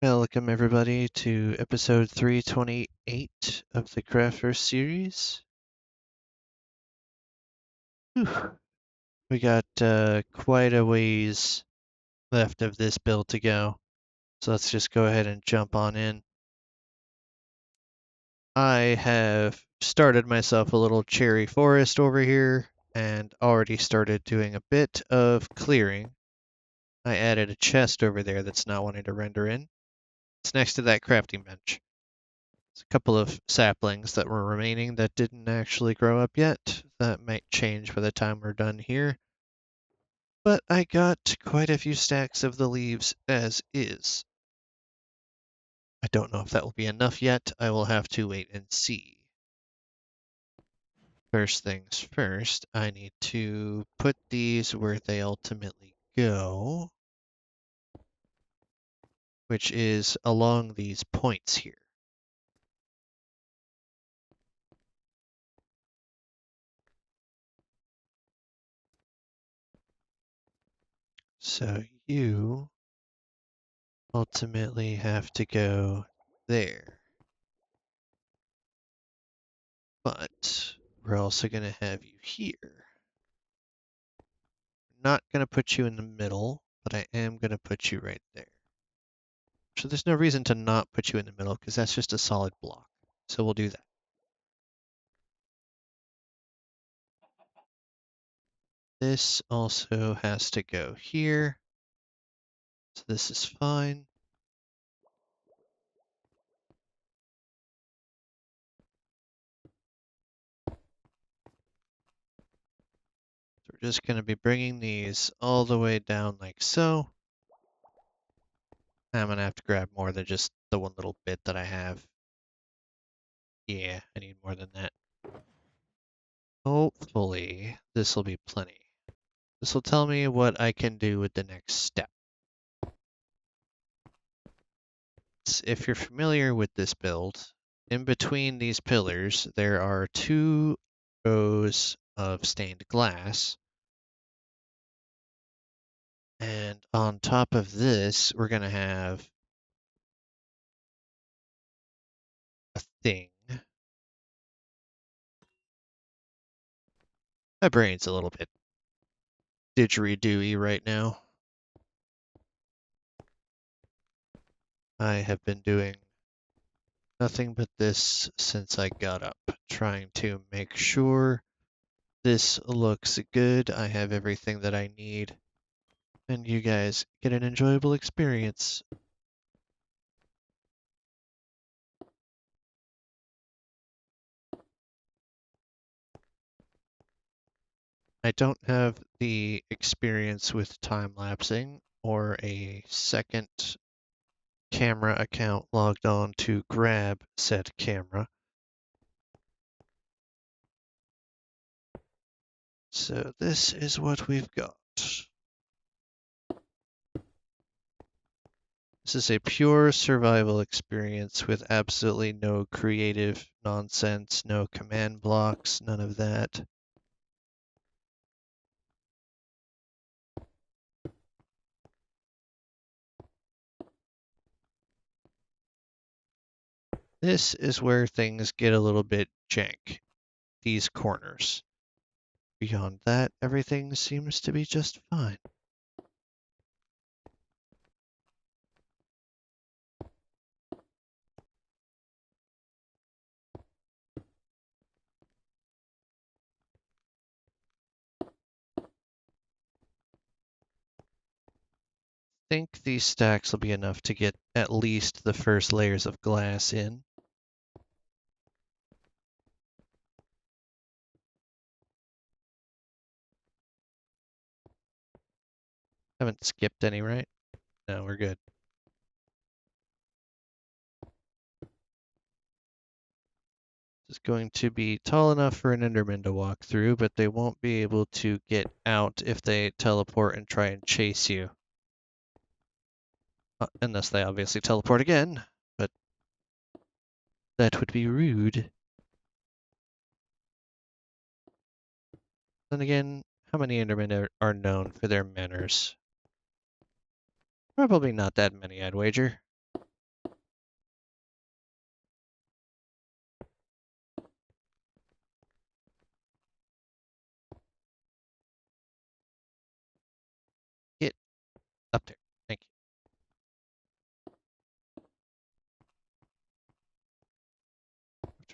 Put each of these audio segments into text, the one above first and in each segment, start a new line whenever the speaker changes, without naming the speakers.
Welcome everybody to episode 328 of the Craftverse series. Whew. We got quite a ways left of this build to go, so let's just go ahead and jump on in. I have started myself a little cherry forest over here and already started doing a bit of clearing. I added a chest over there that's not wanting to render in. It's next to that crafting bench. A couple of saplings that were remaining that didn't actually grow up yet. That might change by the time we're done here. But I got quite a few stacks of the leaves as is. I don't know if that will be enough yet. I will have to wait and see. First things first, I need to put these where they ultimately go, which is along these points here. So you ultimately have to go there. But we're also going to have you here. Not going to put you in the middle, but I am going to put you right there. So there's no reason to not put you in the middle because that's just a solid block. So we'll do that. This also has to go here. So this is fine. So we're just going to be bringing these all the way down like so. I'm going to have to grab more than just the one little bit that I have. Yeah, I need more than that. Hopefully, this will be plenty. This will tell me what I can do with the next step. If you're familiar with this build, in between these pillars, there are 2 rows of stained glass. And on top of this, we're going to have a thing. My brain's a little bit didgeridoo-y right now. I have been doing nothing but this since I got up, trying to make sure this looks good. I have everything that I need, and you guys get an enjoyable experience. I don't have the experience with time-lapsing or a second camera account logged on to grab said camera. So this is what we've got. This is a pure survival experience with absolutely no creative nonsense, no command blocks, none of that. This is where things get a little bit jank, these corners. Beyond that, everything seems to be just fine. Think these stacks will be enough to get at least the first layers of glass in. Haven't skipped any, right? No, we're good. It's going to be tall enough for an Enderman to walk through, but they won't be able to get out if they teleport and try and chase you. Unless they obviously teleport again, but that would be rude. Then again, how many Endermen are known for their manners? Probably not that many, I'd wager.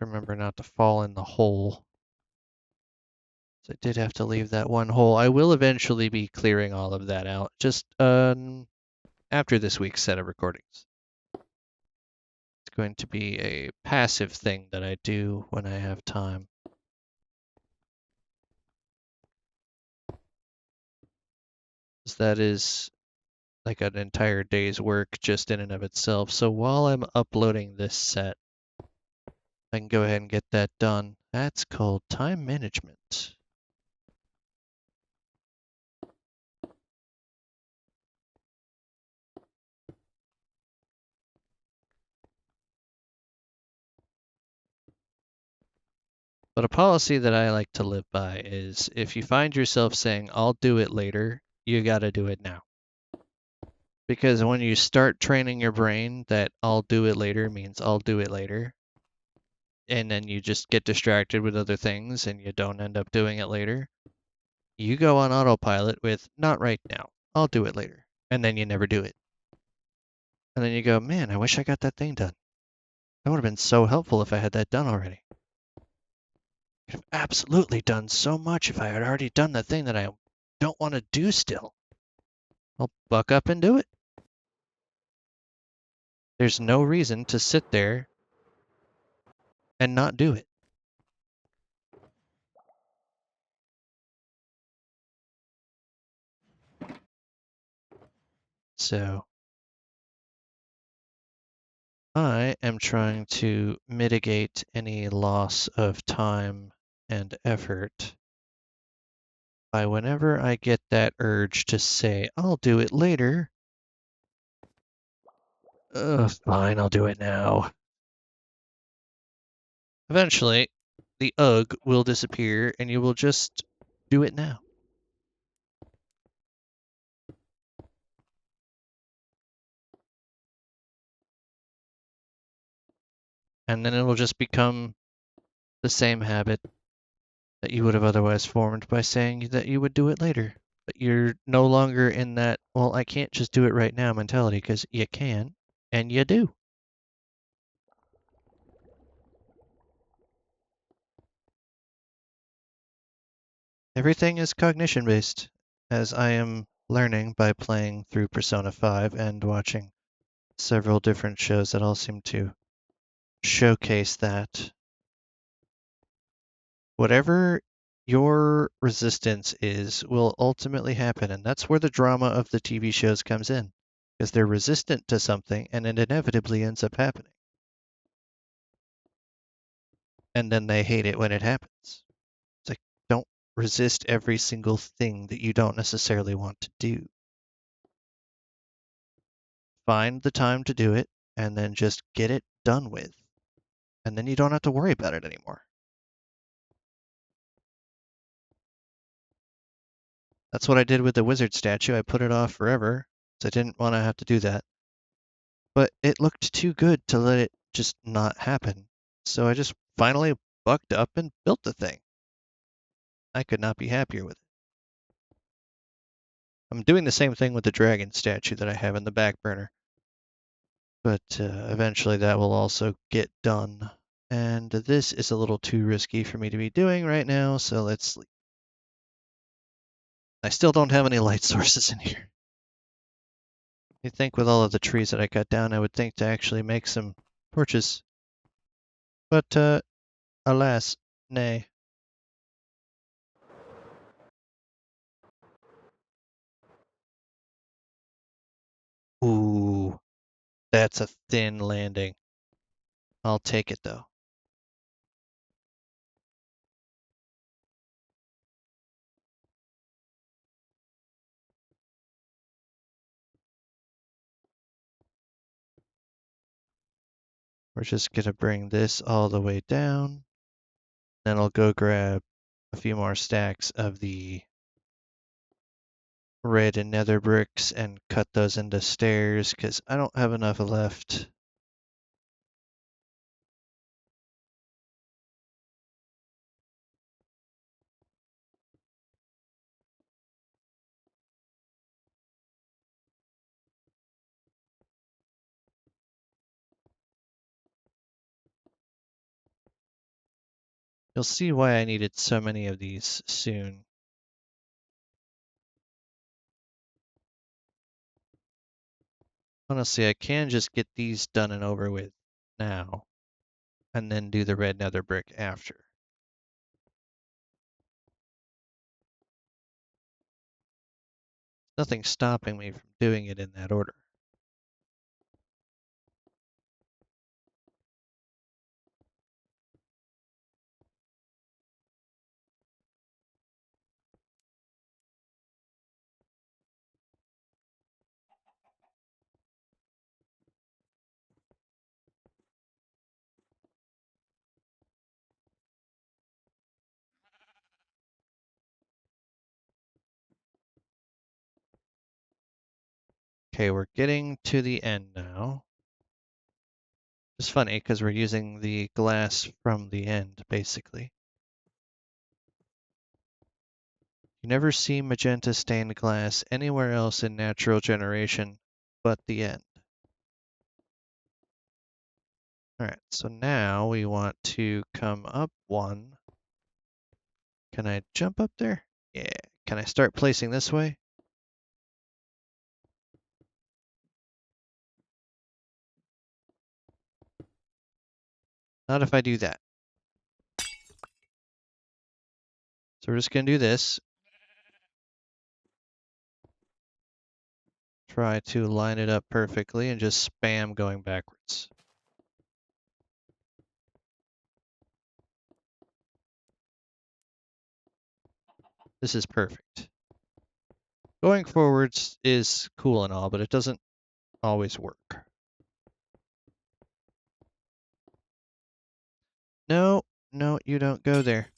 remember not to fall in the hole. So I did have to leave that one hole. I will eventually be clearing all of that out, just after this week's set of recordings. It's going to be a passive thing that I do when I have time. That is like an entire day's work just in and of itself. So while I'm uploading this set, I can go ahead and get that done. That's called time management. But a policy that I like to live by is if you find yourself saying, I'll do it later, you got to do it now. Because when you start training your brain that I'll do it later means I'll do it later, and then you just get distracted with other things and you don't end up doing it later, you go on autopilot with not right now, I'll do it later, and then you never do it. And then you go, man, I wish I got that thing done. That would have been so helpful if I had that done already. Could have absolutely done so much if I had already done the thing that I don't want to do still. I'll buck up and do it. There's no reason to sit there and not do it. So I am trying to mitigate any loss of time and effort by whenever I get that urge to say, I'll do it later. Fine, I'll do it now. Eventually, the ugh will disappear and you will just do it now. And then it'll just become the same habit that you would have otherwise formed by saying that you would do it later. But you're no longer in that, well, I can't just do it right now mentality, because you can, and you do. Everything is cognition based, as I am learning by playing through Persona 5 and watching several different shows that all seem to showcase that. Whatever your resistance is will ultimately happen, and that's where the drama of the TV shows comes in, because they're resistant to something and it inevitably ends up happening. And then they hate it when it happens. It's like, don't resist every single thing that you don't necessarily want to do. Find the time to do it and then just get it done with. And then you don't have to worry about it anymore. That's what I did with the wizard statue. I put it off forever, so I didn't want to have to do that. But it looked too good to let it just not happen. So I just finally bucked up and built the thing. I could not be happier with it. I'm doing the same thing with the dragon statue that I have in the back burner. But eventually that will also get done. And this is a little too risky for me to be doing right now, so let's sleep. I still don't have any light sources in here. You'd think with all of the trees that I cut down, I would think to actually make some torches. But alas, nay. Ooh, that's a thin landing. I'll take it though. We're just gonna bring this all the way down. Then I'll go grab a few more stacks of the red and nether bricks and cut those into stairs because I don't have enough left. You'll see why I needed so many of these soon. Honestly, I can just get these done and over with now, and then do the red nether brick after. Nothing stopping me from doing it in that order. Okay, we're getting to the end now. It's funny because we're using the glass from the end, basically. You never see magenta stained glass anywhere else in natural generation but the end. Alright, so now we want to come up one. Can I jump up there? Yeah. Can I start placing this way? Not if I do that. So we're just going to do this. Try to line it up perfectly and just spam going backwards. This is perfect. Going forwards is cool and all, but it doesn't always work. No, no, you don't go there.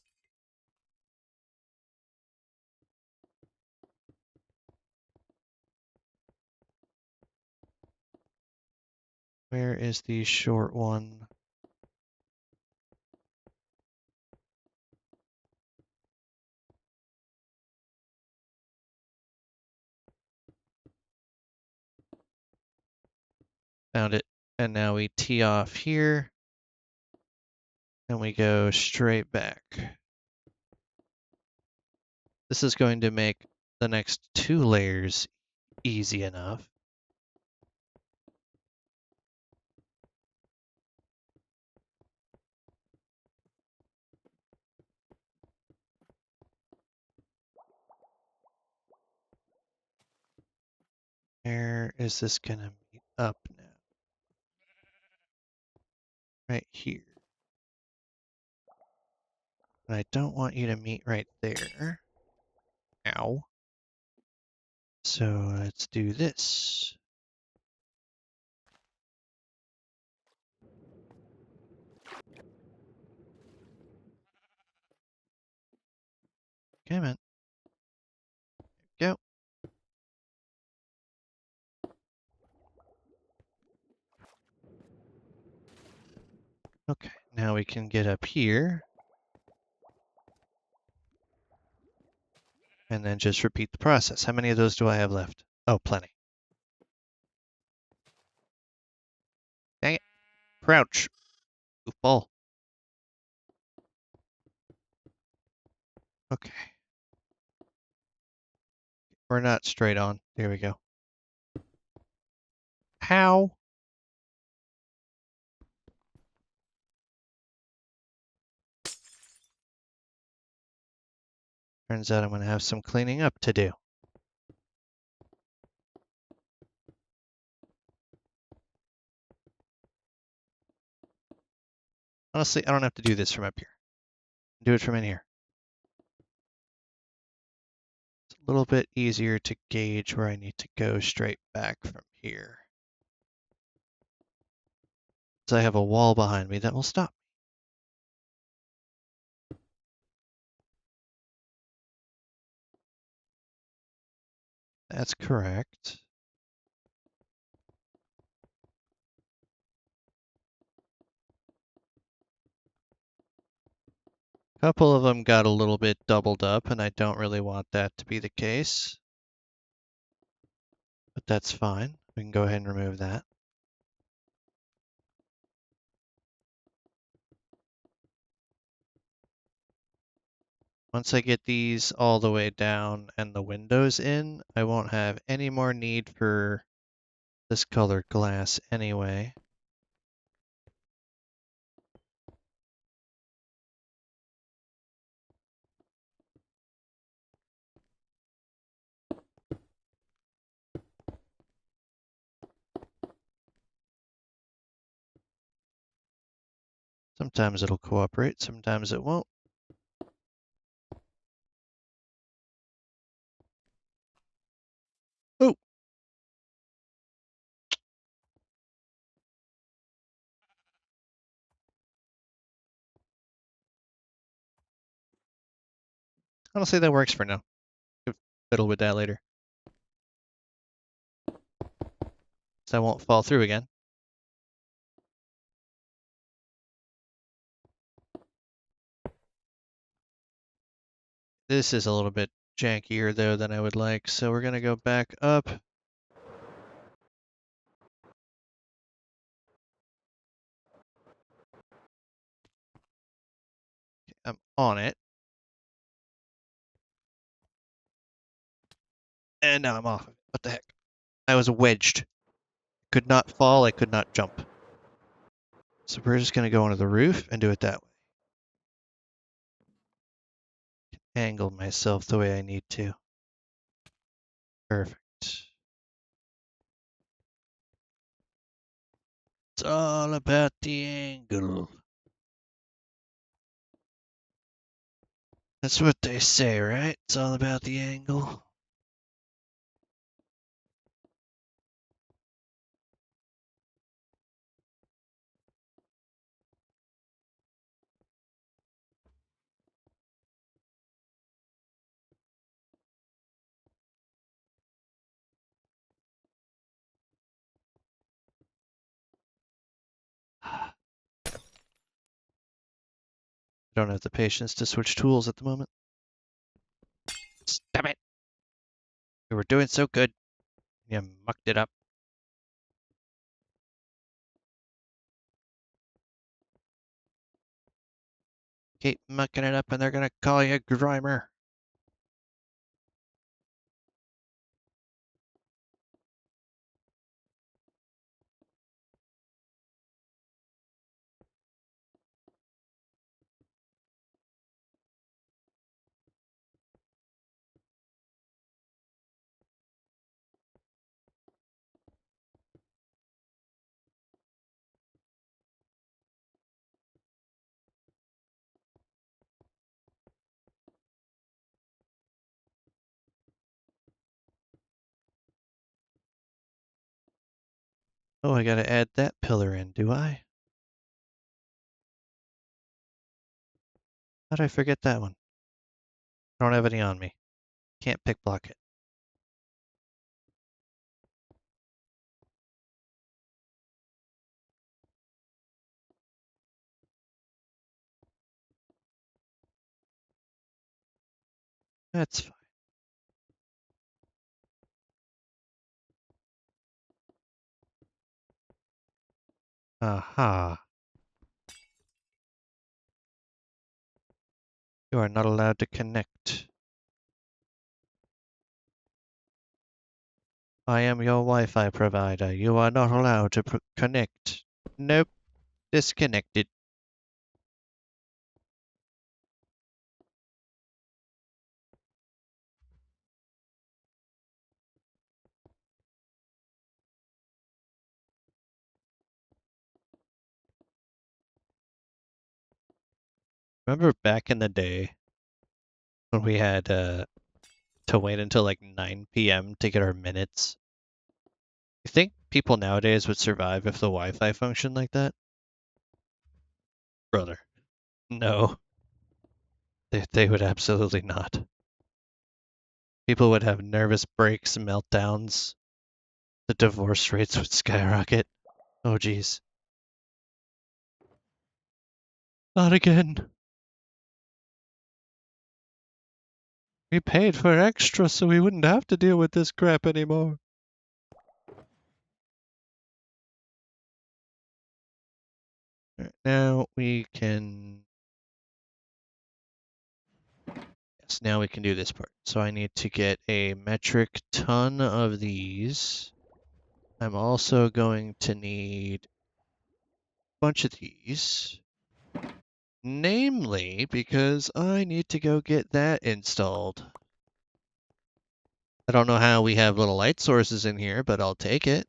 Where is the short one? Found it. And now we tee off here. And we go straight back. This is going to make the next 2 layers easy enough. Where is this going to meet up now? Right here. And I don't want you to meet right there. Ow. So let's do this. Come on. Go. Okay, now we can get up here. And then just repeat the process. How many of those do I have left? Oh, plenty. Dang it. Crouch. Goofball. Okay. We're not straight on. There we go. How? Turns out I'm going to have some cleaning up to do. Honestly, I don't have to do this from up here. Do it from in here. It's a little bit easier to gauge where I need to go straight back from here. So I have a wall behind me that will stop. That's correct. A couple of them got a little bit doubled up, and I don't really want that to be the case. But that's fine. We can go ahead and remove that. Once I get these all the way down and the windows in, I won't have any more need for this colored glass anyway. Sometimes it'll cooperate, sometimes it won't. Oh! Honestly, that works for now. Could fiddle with that later. So I won't fall through again. This is a little bit jankier though than I would like, so we're gonna go back up. I'm on it. And now I'm off. What the heck? I was wedged. Could not fall, I could not jump. So we're just gonna go onto the roof and do it that way. Angle myself the way I need to. Perfect. It's all about the angle. That's what they say, right? It's all about the angle. I don't have the patience to switch tools at the moment. Stop it! We were doing so good. You mucked it up. Keep mucking it up and they're gonna call you Grimer. Oh, I gotta add that pillar in, do I? How'd I forget that one? I don't have any on me. Can't pick block it. That's fine. Aha. You are not allowed to connect. I am your Wi-Fi provider. You are not allowed to connect. Nope. Disconnected. Remember back in the day when we had to wait until like 9 p.m. to get our minutes? You think people nowadays would survive if the Wi-Fi functioned like that? Brother. No. They would absolutely not. People would have nervous breaks, meltdowns. The divorce rates would skyrocket. Oh, geez. Not again. We paid for extra so we wouldn't have to deal with this crap anymore. Now we can So now we can do this part. So I need to get a metric ton of these. I'm also going to need a bunch of these. Namely, because I need to go get that installed. I don't know how we have little light sources in here, but I'll take it.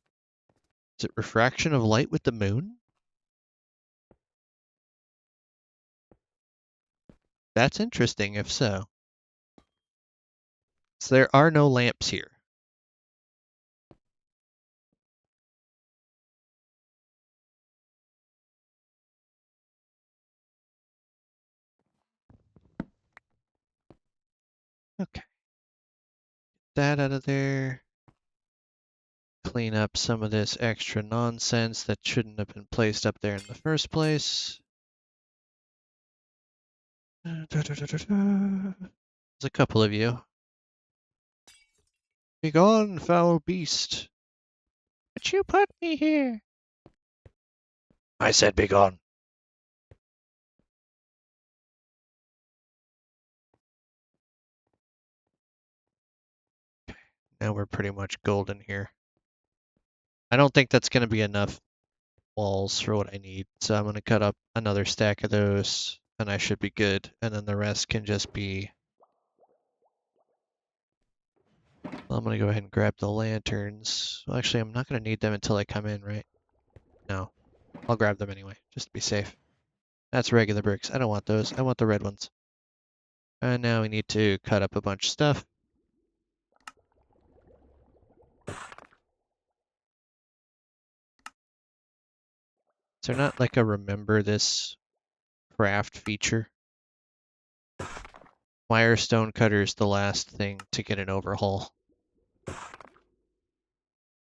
Is it refraction of light with the moon? That's interesting, if so. So there are no lamps here. Okay. That out of there. Clean up some of this extra nonsense that shouldn't have been placed up there in the first place. There's a couple of you. Begone, foul beast. But you put me here. I said begone. Now we're pretty much golden here. I don't think that's going to be enough walls for what I need, so I'm going to cut up another stack of those, and I should be good, and then the rest can just be... Well, I'm going to go ahead and grab the lanterns. Well, actually, I'm not going to need them until I come in, right? No. I'll grab them anyway, just to be safe. That's regular bricks. I don't want those. I want the red ones. And now we need to cut up a bunch of stuff. Is there not like a remember this craft feature? Wire stone cutter is the last thing to get an overhaul.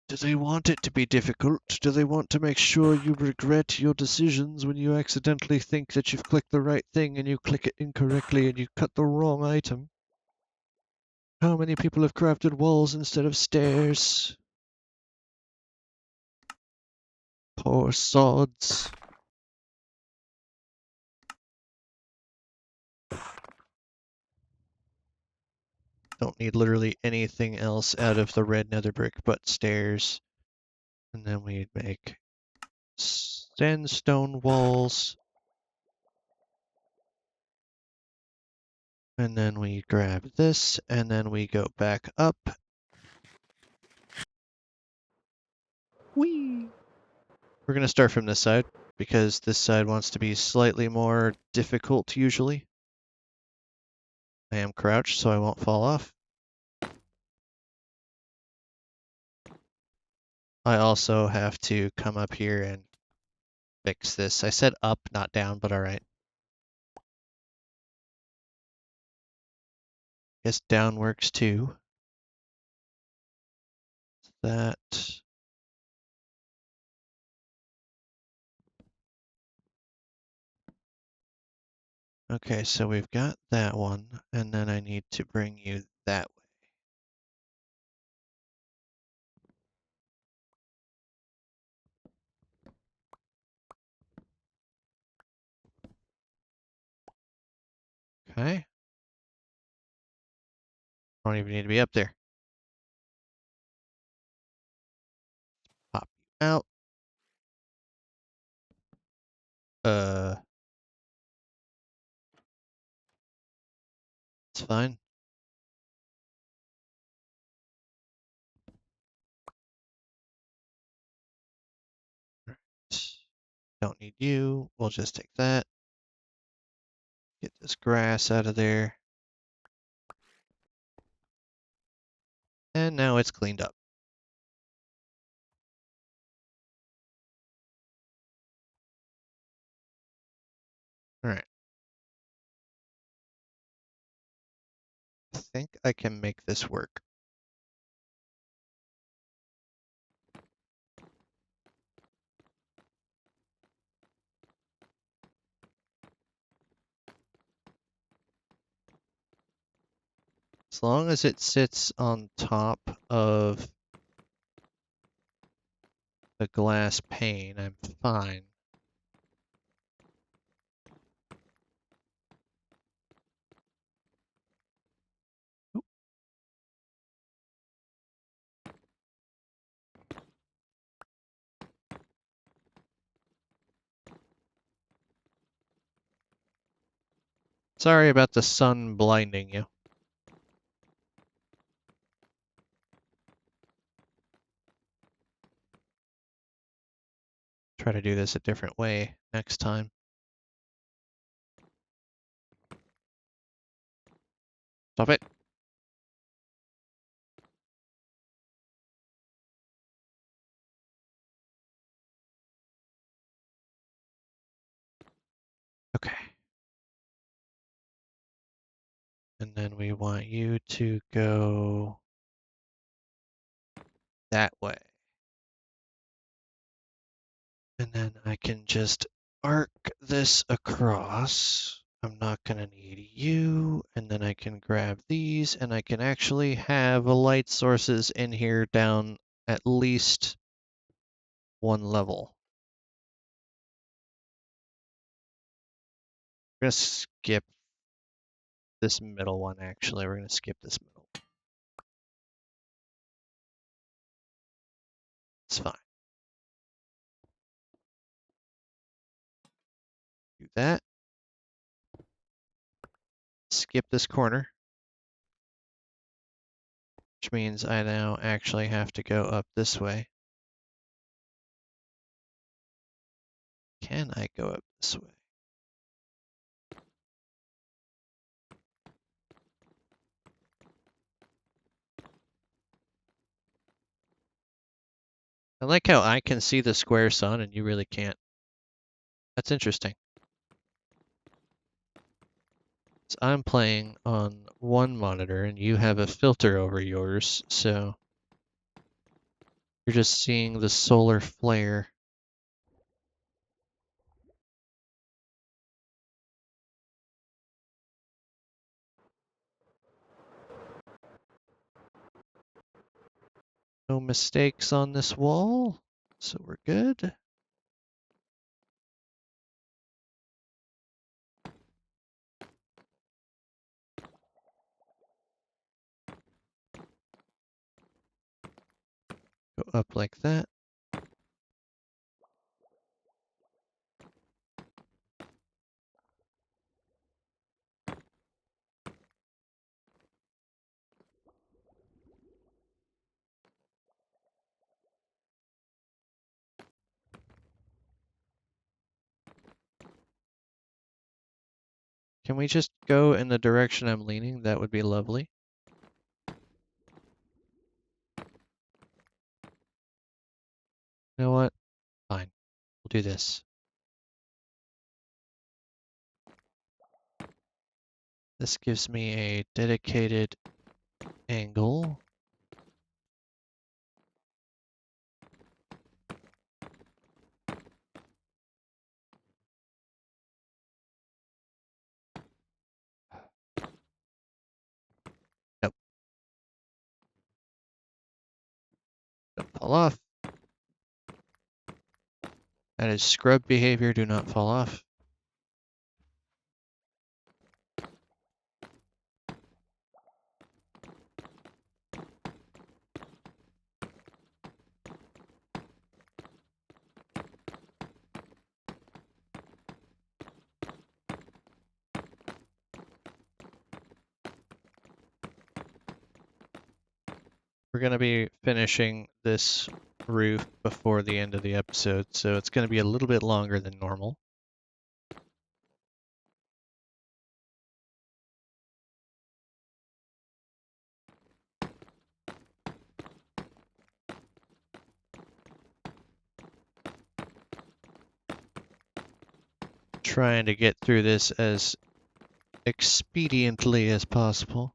Do they want it to be difficult? Do they want to make sure you regret your decisions when you accidentally think that you've clicked the right thing and you click it incorrectly and you cut the wrong item? How many people have crafted walls instead of stairs? Poor sods. Don't need literally anything else out of the red nether brick but stairs. And then we'd make sandstone walls. And then we grab this, and then we go back up. Whee! We're going to start from this side, because this side wants to be slightly more difficult usually. I am crouched, so I won't fall off. I also have to come up here and fix this. I said up, not down, but alright. Guess down works too. That. Okay, so we've got that one, and then I need to bring you that way. Okay. I don't even need to be up there. Pop you out. It's fine. Right. Don't need you. We'll just take that. Get this grass out of there. And now it's cleaned up. Alright. I think I can make this work. As long as it sits on top of the glass pane, I'm fine. Sorry about the sun blinding you. Try to do this a different way next time. Stop it. Okay. And then we want you to go that way. And then I can just arc this across. I'm not going to need you. And then I can grab these and I can actually have light sources in here down at least one level. We're going to skip this middle one, actually. We're going to skip this middle. It's fine. Do that. Skip this corner, which means I now actually have to go up this way. Can I go up this way? I like how I can see the square sun and you really can't. That's interesting. So I'm playing on one monitor and you have a filter over yours, so you're just seeing the solar flare. No mistakes on this wall, so we're good. Go up like that. Can we just go in the direction I'm leaning? That would be lovely. You know what? Fine. We'll do this. This gives me a dedicated angle. Nope. Don't fall off. That is scrub behavior. Do not fall off. We're going to be finishing this roof before the end of the episode, so it's going to be a little bit longer than normal. Trying to get through this as expediently as possible.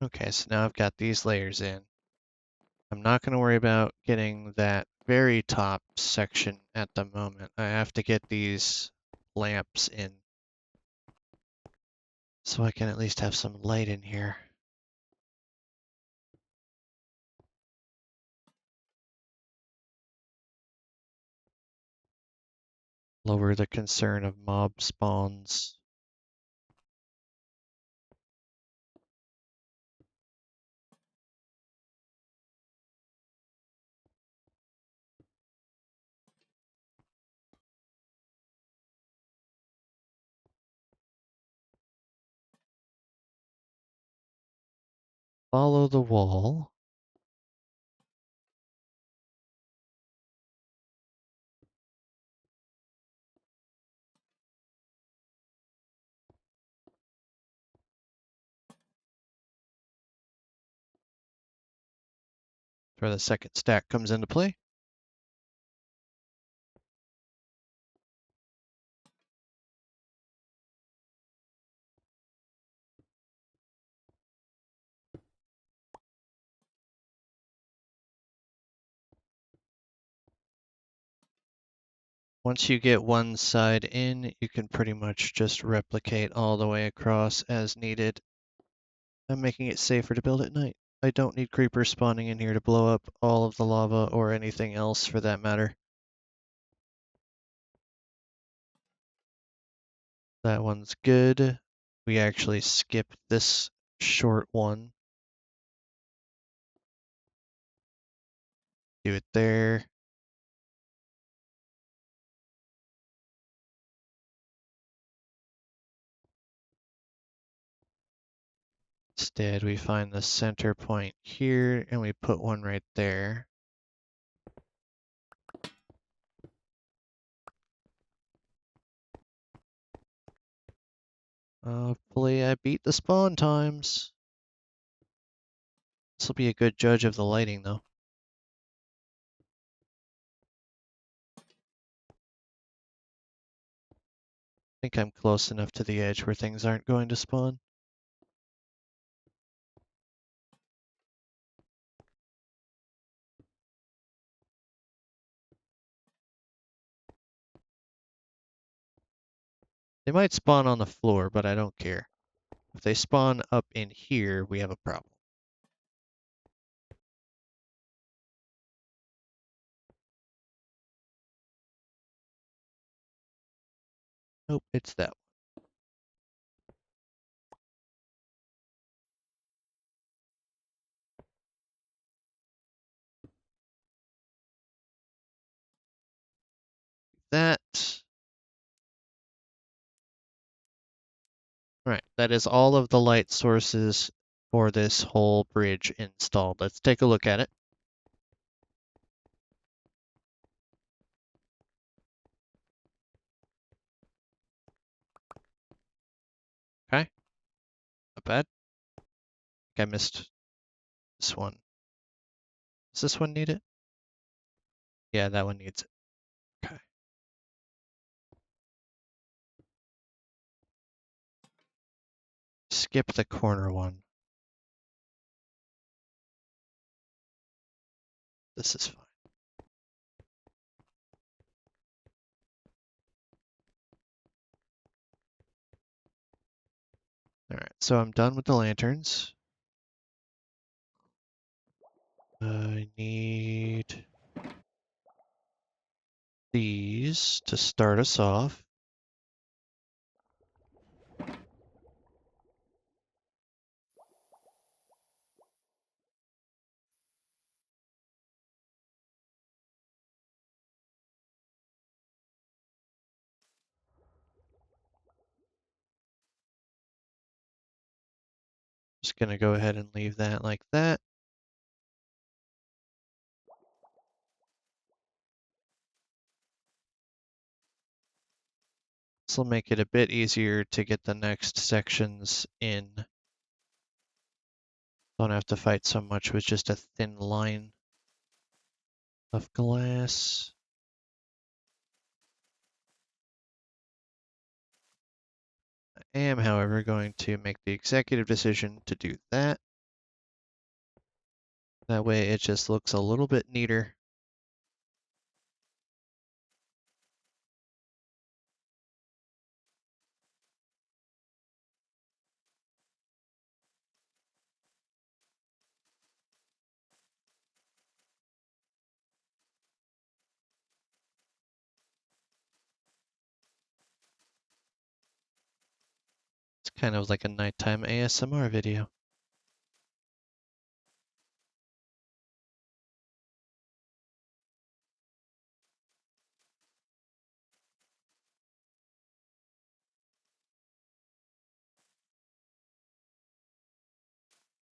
Okay, so now I've got these layers in. I'm not going to worry about getting that very top section at the moment. I have to get these lamps in so I can at least have some light in here. lower the concern of mob spawns. Follow the wall. Where the second stack comes into play. Once you get one side in, you can pretty much just replicate all the way across as needed. I'm making it safer to build at night. I don't need creepers spawning in here to blow up all of the lava or anything else for that matter. That one's good. We actually skipped this short one. Do it there. Instead, we find the center point here and we put one right there. Hopefully I beat the spawn times. This will be a good judge of the lighting though. I think I'm close enough to the edge where things aren't going to spawn. They might spawn on the floor, but I don't care. If they spawn up in here, we have a problem. Nope, it's that one. That. Right, that is all of the light sources for this whole bridge installed. Let's take a look at it. Okay, not bad. I think I missed this one. Does this one need it? Yeah, that one needs it. Okay. Skip the corner one. This is fine. All right, so I'm done with the lanterns. I need these to start us off. Just gonna go ahead and leave that like that. This will make it a bit easier to get the next sections in. Don't have to fight so much with just a thin line of glass. I am, however, going to make the executive decision to do that. That way it just looks a little bit neater. Kind of like a nighttime ASMR video.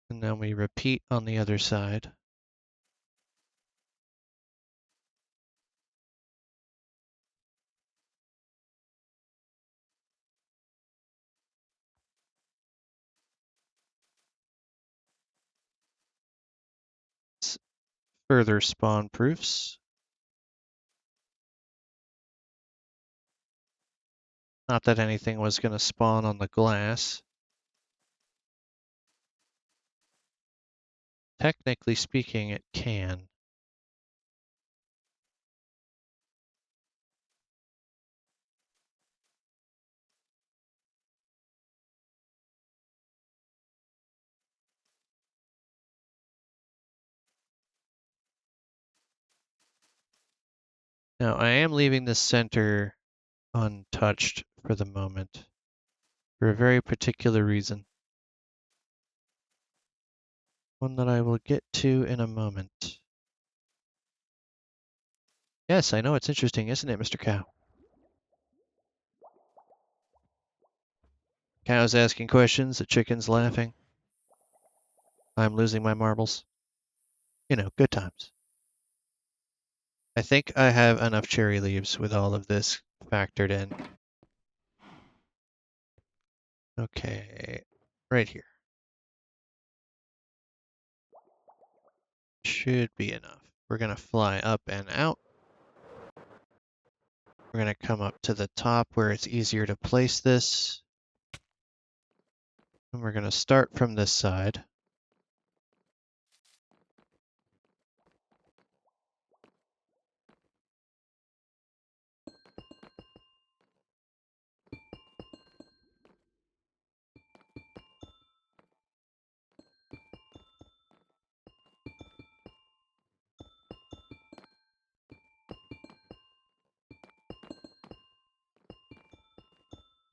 And then we repeat on the other side. Further spawn proofs. Not that anything was going to spawn on the glass. Technically speaking, it can. Now, I am leaving the center untouched for the moment for a very particular reason. One that I will get to in a moment. Yes, I know it's interesting, isn't it, Mr. Cow? Cow's asking questions, the chicken's laughing. I'm losing my marbles. You know, good times. I think I have enough cherry leaves with all of this factored in. Okay, right here. Should be enough. We're going to fly up and out. We're going to come up to the top where it's easier to place this. And we're going to start from this side.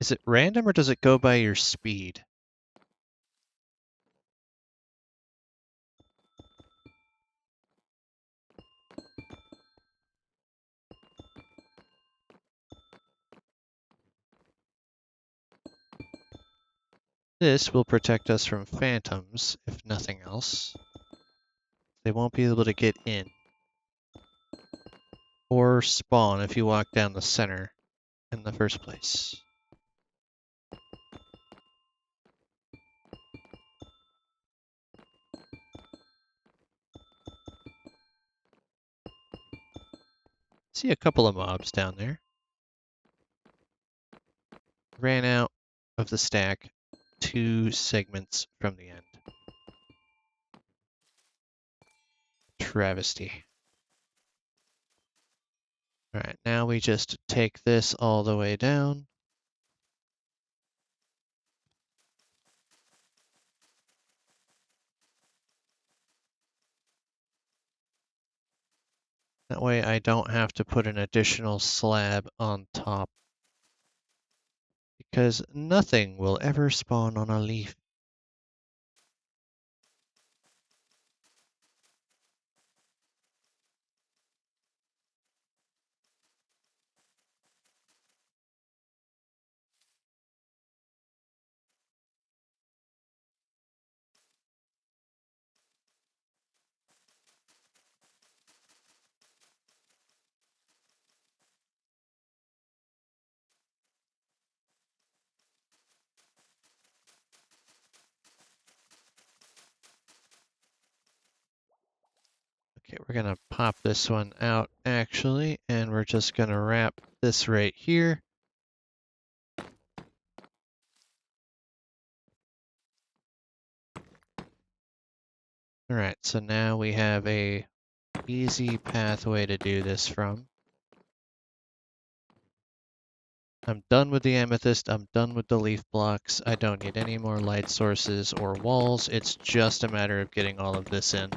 Is it random or does it go by your speed? This will protect us from phantoms, if nothing else. They won't be able to get in. Or spawn if you walk down the center in the first place. See a couple of mobs down there. Ran out of the stack 2 segments from the end. Travesty. Alright, now we just take this all the way down. That way I don't have to put an additional slab on top. Because nothing will ever spawn on a leaf. Okay, we're gonna pop this one out actually, and we're just gonna wrap this right here. All right, so now we have a easy pathway to do this from. I'm done with the amethyst, I'm done with the leaf blocks, I don't need any more light sources or walls, it's just a matter of getting all of this in.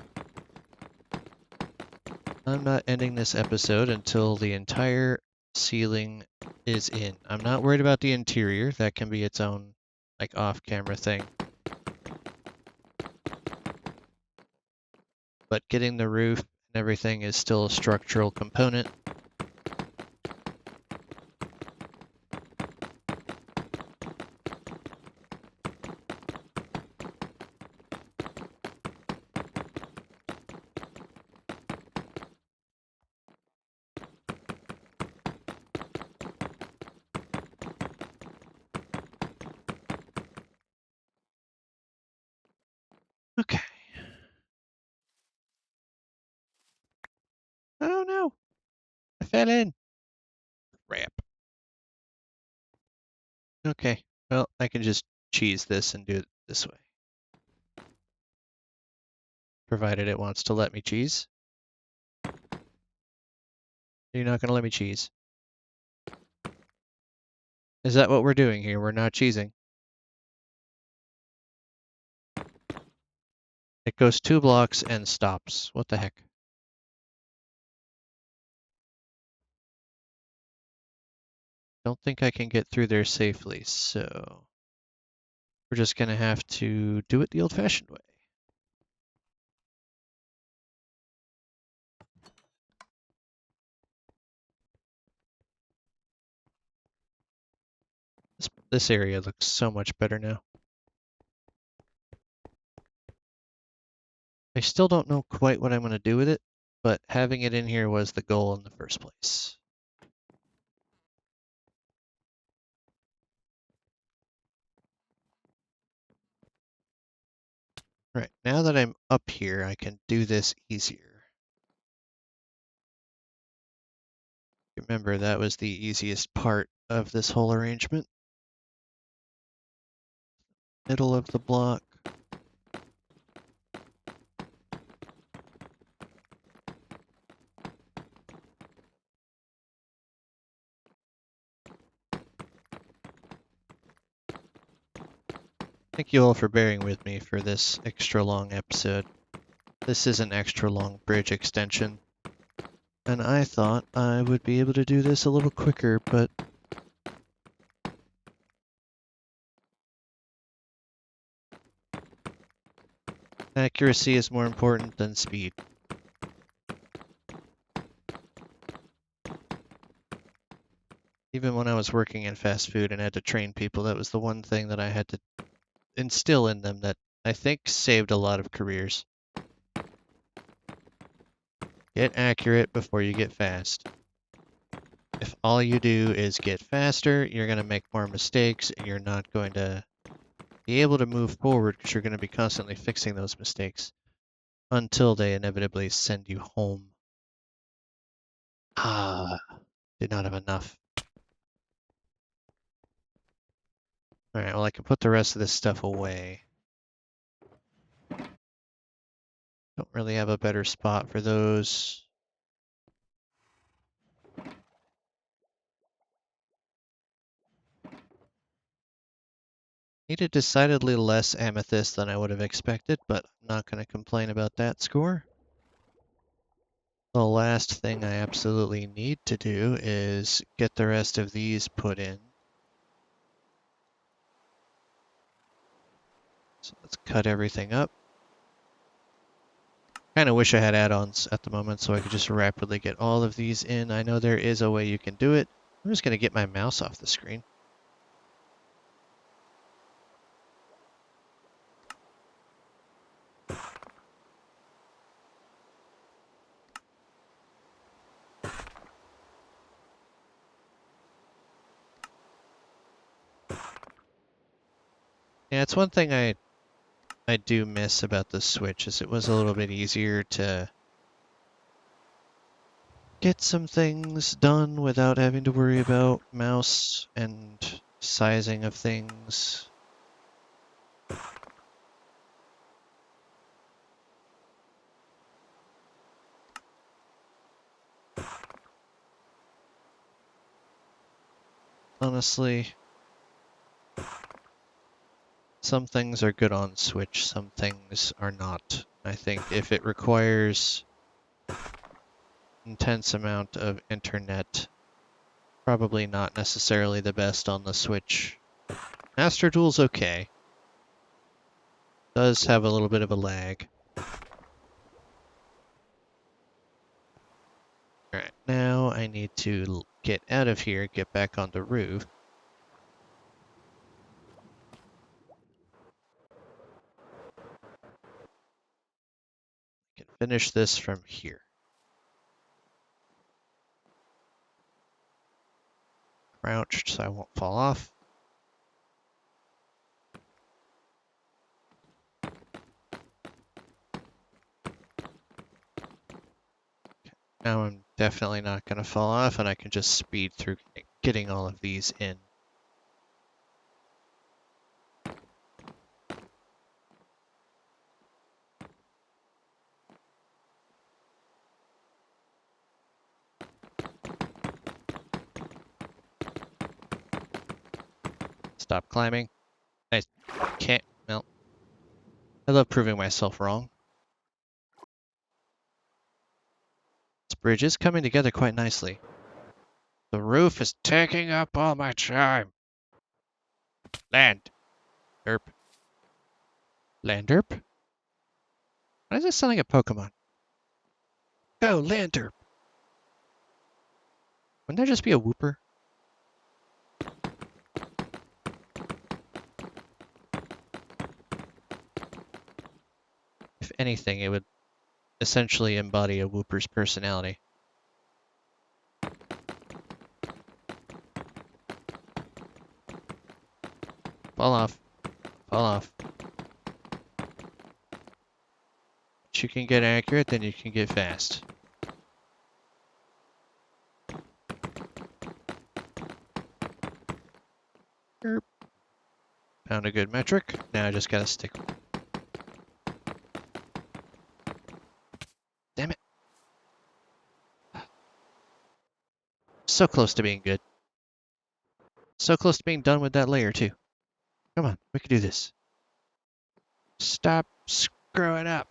I'm not ending this episode until the entire ceiling is in. I'm not worried about the interior, that can be its own like off-camera thing. But getting the roof and everything is still a structural component. Okay. Oh no! I fell in. Crap. Okay. Well, I can just cheese this and do it this way. Provided it wants to let me cheese. You're not going to let me cheese. Is that what we're doing here? We're not cheesing. It goes 2 blocks and stops. What the heck? Don't think I can get through there safely, so we're just going to have to do it the old-fashioned way. This area looks so much better now. I still don't know quite what I'm going to do with it, but having it in here was the goal in the first place. Right, now that I'm up here, I can do this easier. Remember, that was the easiest part of this whole arrangement. Middle of the block. Thank you all for bearing with me for this extra long episode. This is an extra long bridge extension, and I thought I would be able to do this a little quicker, but accuracy is more important than speed. Even when I was working in fast food and had to train people, that was the one thing that I had to instill in them that I think saved a lot of careers. Get accurate before you get fast. If all you do is get faster, you're going to make more mistakes and you're not going to be able to move forward because you're going to be constantly fixing those mistakes until they inevitably send you home. Ah, did not have enough. All right, well, I can put the rest of this stuff away. Don't really have a better spot for those. Needed decidedly less amethyst than I would have expected, but I'm not going to complain about that score. The last thing I absolutely need to do is get the rest of these put in. So let's cut everything up. Kind of wish I had add-ons at the moment so I could just rapidly get all of these in. I know there is a way you can do it. I'm just going to get my mouse off the screen. Yeah, it's one thing I do miss about the Switch is it was a little bit easier to get some things done without having to worry about mouse and sizing of things. Honestly, some things are good on Switch, some things are not. I think if it requires intense amount of internet, probably not necessarily the best on the Switch. Master Duel's okay. Does have a little bit of a lag. Alright, now I need to get out of here, get back on the roof. I can finish this from here. Crouched so I won't fall off. Now I'm definitely not going to fall off, and I can just speed through getting all of these in. Stop climbing. I can't, well, I love proving myself wrong. This bridge is coming together quite nicely. The roof is taking up all my time. Land. Derp. Landerp? Why does this sound like a Pokemon? Go, Landerp! Wouldn't there just be a Wooper? If anything, it would essentially embody a Wooper's personality. Fall off. Fall off. If you can get accurate, then you can get fast. Derp. Found a good metric. Now I just gotta stick. Damn it. So close to being good. So close to being done with that layer, too. Come on, we can do this. Stop screwing up.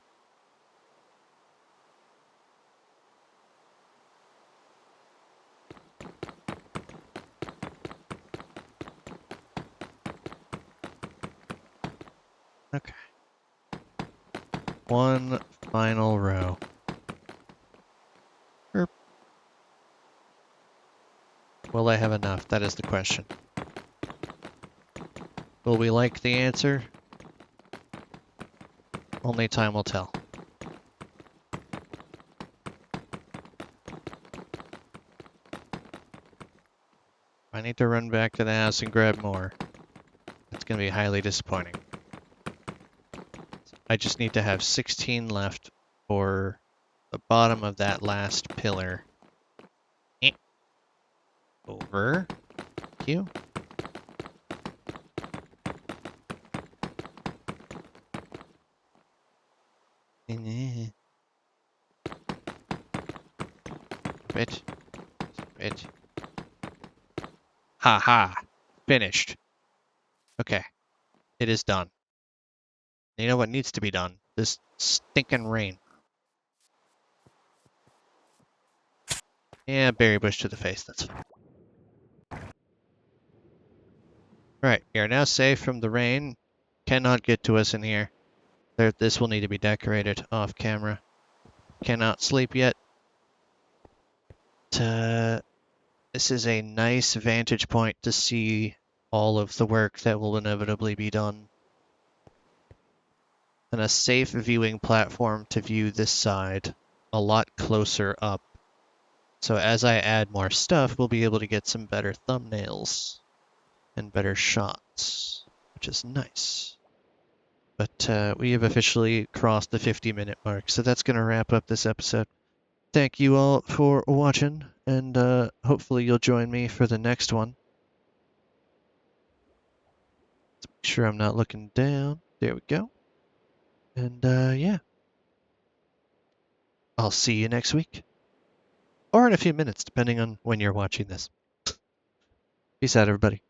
Okay. One final row. Erp. Will I have enough? That is the question. Will we like the answer? Only time will tell. I need to run back to the house and grab more. It's going to be highly disappointing. I just need to have 16 left for the bottom of that last pillar. Over. Thank you. Bit. Bit. Ha ha. Finished. Okay. It is done. You know what needs to be done? This stinking rain. Yeah, berry bush to the face. That's fine. Alright, we are now safe from the rain. Cannot get to us in here. This will need to be decorated off camera. Cannot sleep yet. This is a nice vantage point to see all of the work that will inevitably be done. And a safe viewing platform to view this side a lot closer up. So as I add more stuff, we'll be able to get some better thumbnails and better shots, which is nice. But we have officially crossed the 50-minute mark, so that's going to wrap up this episode. Thank you all for watching, and hopefully you'll join me for the next one. Let's make sure I'm not looking down. There we go. And yeah. I'll see you next week. Or in a few minutes, depending on when you're watching this. Peace out, everybody.